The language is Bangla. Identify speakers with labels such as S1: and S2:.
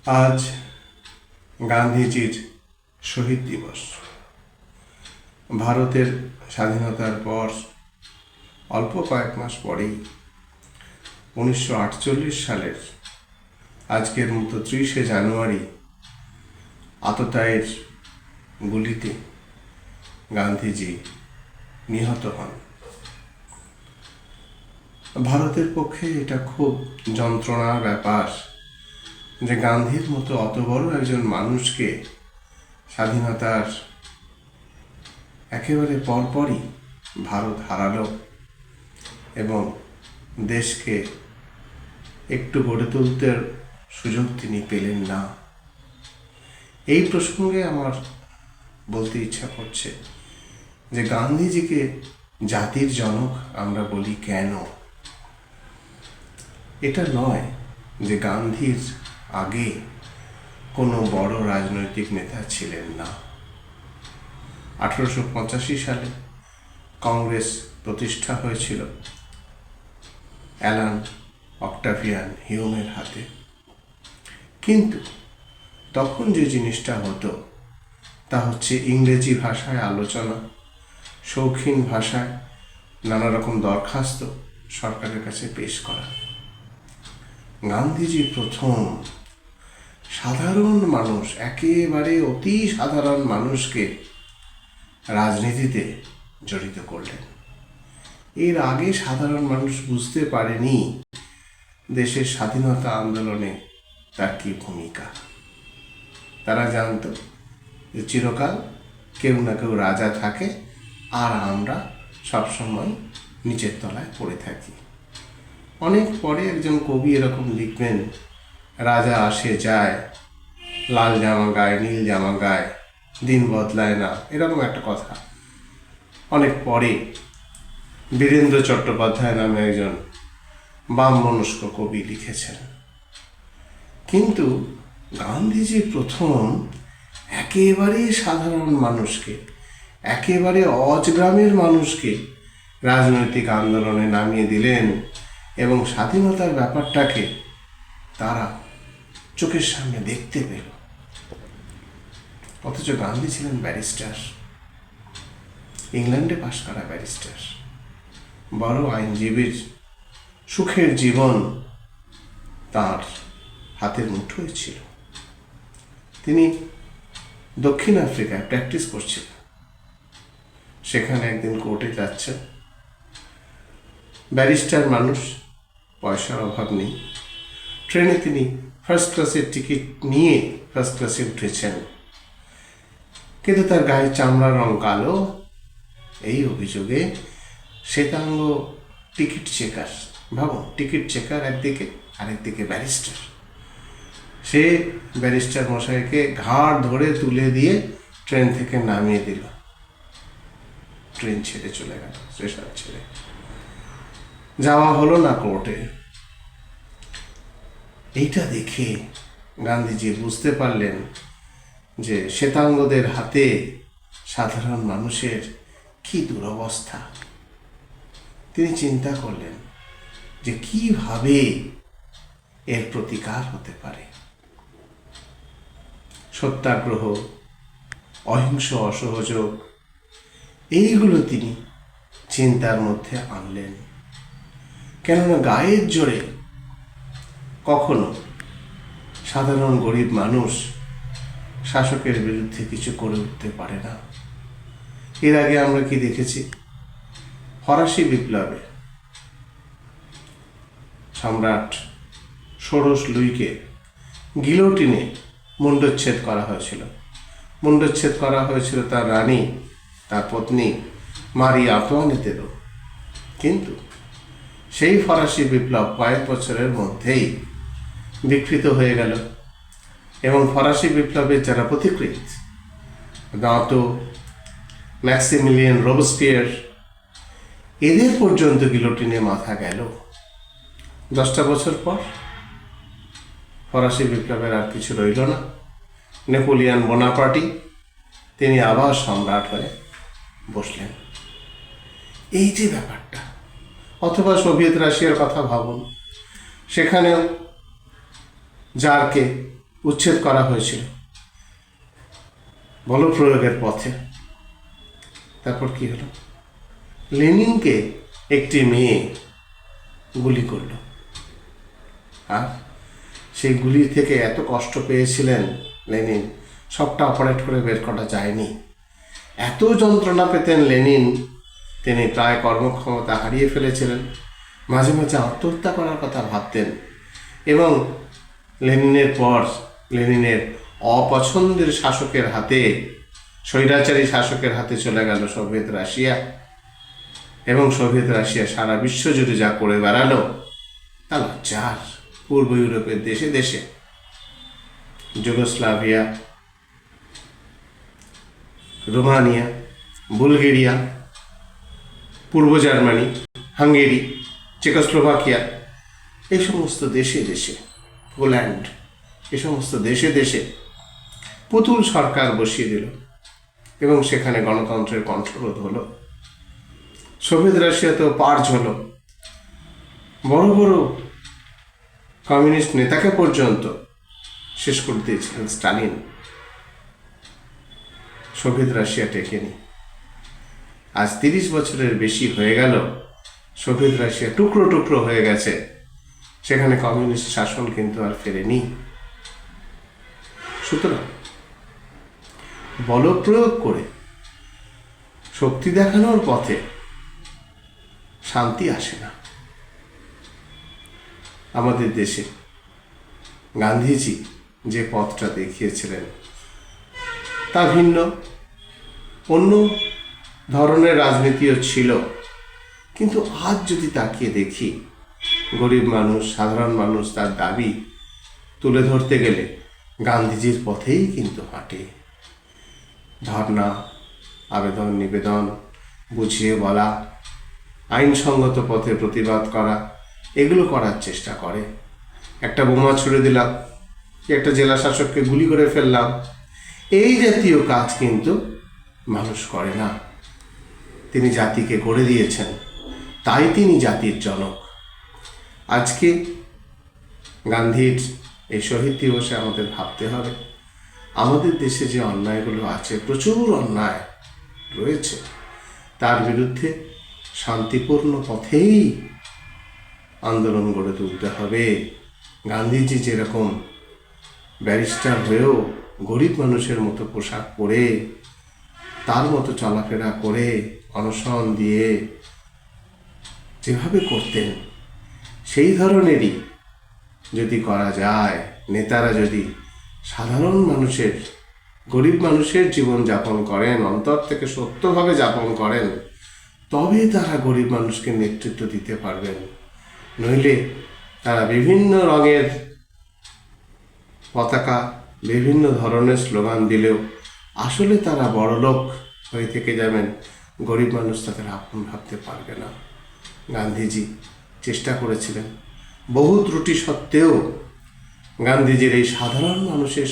S1: আজ গান্ধীজির শহীদ দিবস। ভারতের স্বাধীনতার পর অল্প কয়েক মাস পরেই 1948 সালের আজকের মতো 30শে জানুয়ারি আততায়ীর গুলিতে গান্ধীজি নিহত হন। ভারতের পক্ষে এটা খুব যন্ত্রণার ব্যাপার যে গান্ধীর মতো অত বড় একজন মানুষকে স্বাধীনতার একেবারে পরপরই ভারত হারালো এবং দেশকে একটু গড়ে তুলতে সুযোগ তিনি পেলেন না। এই প্রসঙ্গে আমার বলতে ইচ্ছা করছে যে গান্ধীজিকে জাতির জনক আমরা বলি কেন? এটা নয় যে গান্ধীর আগে কোনো বড় রাজনৈতিক নেতা ছিলেন না। 1885 সালে কংগ্রেস প্রতিষ্ঠা হয়েছিল অ্যালান অক্টাভিয়ান হিউমের হাতে, কিন্তু তখন যে জিনিসটা হতো তা হচ্ছে ইংরেজি ভাষায় আলোচনা, শৌখিন ভাষায় নানা রকম দরখাস্ত সরকারের কাছে পেশ করা। গান্ধীজি প্রথম সাধারণ মানুষ, একেবারে অতি সাধারণ মানুষকে রাজনীতিতে জড়িত করলেন। এর আগে সাধারণ মানুষ বুঝতে পারেনি দেশের স্বাধীনতা আন্দোলনে তার কি ভূমিকা। তারা জানত যে চিরকাল কেউ না কেউ রাজা থাকে আর আমরা সবসময় নিচের তলায় পড়ে থাকি। অনেক পরে একজন কবি এরকম লিখবেন, রাজা আসে যায়, লাল জামা গায়ে নীল জামা গায়ে, দিন বদলায় না, এরকম একটা কথা অনেক পরে বীরেন্দ্র চট্টোপাধ্যায় নামে একজন বাম মনস্ক কবি লিখেছেন। কিন্তু গান্ধীজি প্রথম একেবারে সাধারণ মানুষকে, একেবারে অজগ্রামের মানুষকে রাজনৈতিক আন্দোলনে নামিয়ে দিলেন এবং স্বাধীনতার ব্যাপারটাকে তারা চোখের সামনে দেখতে পেল। অথচ গান্ধী ছিলেন ব্যারিস্টার, ইংল্যান্ডে পাশ করা ব্যারিস্টার, বড় আইনজীবীর সুখের জীবন তার হাতের মুঠোয় ছিল। তিনি দক্ষিণ আফ্রিকায় প্র্যাকটিস করছিলেন। সেখানে একদিন কোর্টে যাচ্ছেন, ব্যারিস্টার মানুষ, পয়সার অভাব নেই, ট্রেনে তিনি ফার্স্ট ক্লাসের টিকিট নিয়ে ফার্স্ট ক্লাসে উঠেছেন, কিন্তু তার গায়ের চামড়ার রং কালো। এই অভিযোগে শ্বেতাঙ্গ টিকিট চেকার, ভাবুন টিকিট চেকার একদিকে, আরেকদিকে ব্যারিস্টার, সে ব্যারিস্টার মশাইকে ঘাড় ধরে তুলে দিয়ে ট্রেন থেকে নামিয়ে দিল। ট্রেন ছেড়ে চলে গেল, স্টেশন ছেড়ে। যাওয়া হলো না কোর্টে। এইটা দেখে গান্ধীজি বুঝতে পারলেন যে শ্বেতাঙ্গদের হাতে সাধারণ মানুষের কি দুরবস্থা। তিনি চিন্তা করলেন যে কিভাবে এর প্রতিকার হতে পারে। সত্যাগ্রহ, অহিংস অসহযোগ, এইগুলো তিনি চিন্তার মধ্যে আনলেন। কেননা গায়ের জোরে কখনো সাধারণ গরিব মানুষ শাসকের বিরুদ্ধে কিছু করে উঠতে পারে না। এর আগে আমরা কি দেখেছি? ফরাসি বিপ্লবে সম্রাট ষোড়শ লুইকে গিলোটিনে মুণ্ডচ্ছেদ করা হয়েছিল। মুণ্ডচ্ছেদ করা হয়েছিল তার রানী, তার পত্নী মারি আন্তোয়ানেতেরও। কিন্তু সেই ফরাসি বিপ্লব কয়েক বছরের মধ্যেই বিকৃত হয়ে গেল এবং ফরাসি বিপ্লবের যারা পথিকৃৎ, দাঁতো, ম্যাক্সিমিলিয়ান রোবস্পিয়ার, এদের পর্যন্ত গিলোটিনে মাথা গেল। 10টা বছর পর ফরাসি বিপ্লবের আর কিছু রইল না। নেপোলিয়ান বোনাপার্টি তিনি আবার সম্রাট হয়ে বসলেন। এই যে ব্যাপারটা, অথবা সোভিয়েত রাশিয়ার কথা ভাবুন, সেখানেও জারকে উচ্ছেদ করা হয়েছিল বলপ্রয়োগের পথে। তারপর কি হলো? লেনিনকে একটি মেয়ে গুলি করল, আর সেই গুলি থেকে এত কষ্ট পেয়েছিলেন লেনিন, সবটা অপারেট করে বের করা যায়নি। এত যন্ত্রণা পেতেন লেনিন, তিনি প্রায় কর্মক্ষমতা হারিয়ে ফেলেছিলেন। মাঝে মাঝে আত্মহত্যা করার কথা ভাবতেন। এবং লেনিনের পর লেনিনের অপছন্দের শাসকের হাতে, স্বৈরাচারী শাসকের হাতে চলে গেল সোভিয়েত রাশিয়া। এবং সোভিয়েত রাশিয়া সারা বিশ্ব জুড়ে যা করে বেড়ালো তা লজ্জার। পূর্ব ইউরোপের দেশে দেশে, যুগোস্লাভিয়া, রোমানিয়া, বুলগেরিয়া, পূর্ব জার্মানি, হাঙ্গেরি, চেকোস্লোভাকিয়া, এই সমস্ত দেশে দেশে, পোল্যান্ড, এ সমস্ত দেশে দেশে পুতুল সরকার বসিয়ে দিল এবং সেখানে গণতন্ত্রের কণ্ঠরোধ হলো। সোভিয়েত রাশিয়াতেও পার্জ হলো। বড় বড় কমিউনিস্ট নেতাকে পর্যন্ত শেষ করে দিয়েছিলেন স্টালিন। Soviet Russia টেকেনি। আজ 30 বছরের বেশি হয়ে গেল সোভিয়েত রাশিয়া টুকরো টুকরো হয়ে গেছে, সেখানে কমিউনিস্ট শাসন কিন্তু আর ফেরেনি। সুতরাং বলপ্রয়োগ করে শক্তি দেখানোর পথে শান্তি আসে না। আমাদের দেশে গান্ধীজি যে পথটা দেখিয়েছিলেন তা ভিন্ন, অন্য ধরনের রাজনীতিও ছিল। কিন্তু আজ যদি তাকিয়ে দেখি, গরিব মানুষ, সাধারণ মানুষ তার দাবি তুলে ধরতে গেলে গান্ধীজির পথেই কিন্তু হাঁটে। ধর্ণা, আবেদন নিবেদন, বুঝিয়ে বলা, আইনসঙ্গত পথে প্রতিবাদ করা, এগুলো করার চেষ্টা করে। একটা বোমা ছুড়ে দিলাম, কি একটা জেলা শাসককে গুলি করে ফেললাম, এই জাতীয় কাজ কিন্তু মানুষ করে না। তিনি জাতিকে গড়ে দিয়েছেন, তাই তিনি জাতির জনক। আজকে গান্ধীর এই শহীদ দিবসে আমাদের ভাবতে হবে, আমাদের দেশে যে অন্যায়গুলো আছে, প্রচুর অন্যায় রয়েছে, তার বিরুদ্ধে শান্তিপূর্ণ পথেই আন্দোলন গড়ে তুলতে হবে। গান্ধীজি যেরকম ব্যারিস্টার হয়েও গরিব মানুষের মতো পোশাক পরে, তার মতো চলাফেরা করে, অনশন দিয়ে যেভাবে করতেন, সেই ধরনেরই যদি করা যায়, নেতারা যদি সাধারণ মানুষের, গরিব মানুষের জীবন যাপন করেন, অন্তর থেকে সত্যভাবে যাপন করেন, তবে তারা গরিব মানুষকে নেতৃত্ব দিতে পারবেন। নইলে তারা বিভিন্ন রঙের পতাকা, বিভিন্ন ধরনের স্লোগান দিলেও আসলে তারা বড়লোক হয়ে থেকে যাবেন, গরিব মানুষ তাদের আপন ভাবতে পারবে না। গান্ধীজি চেষ্টা করেছিলেন, বহু ত্রুটি সত্ত্বেও গান্ধীজির এই সাধারণ মানুষের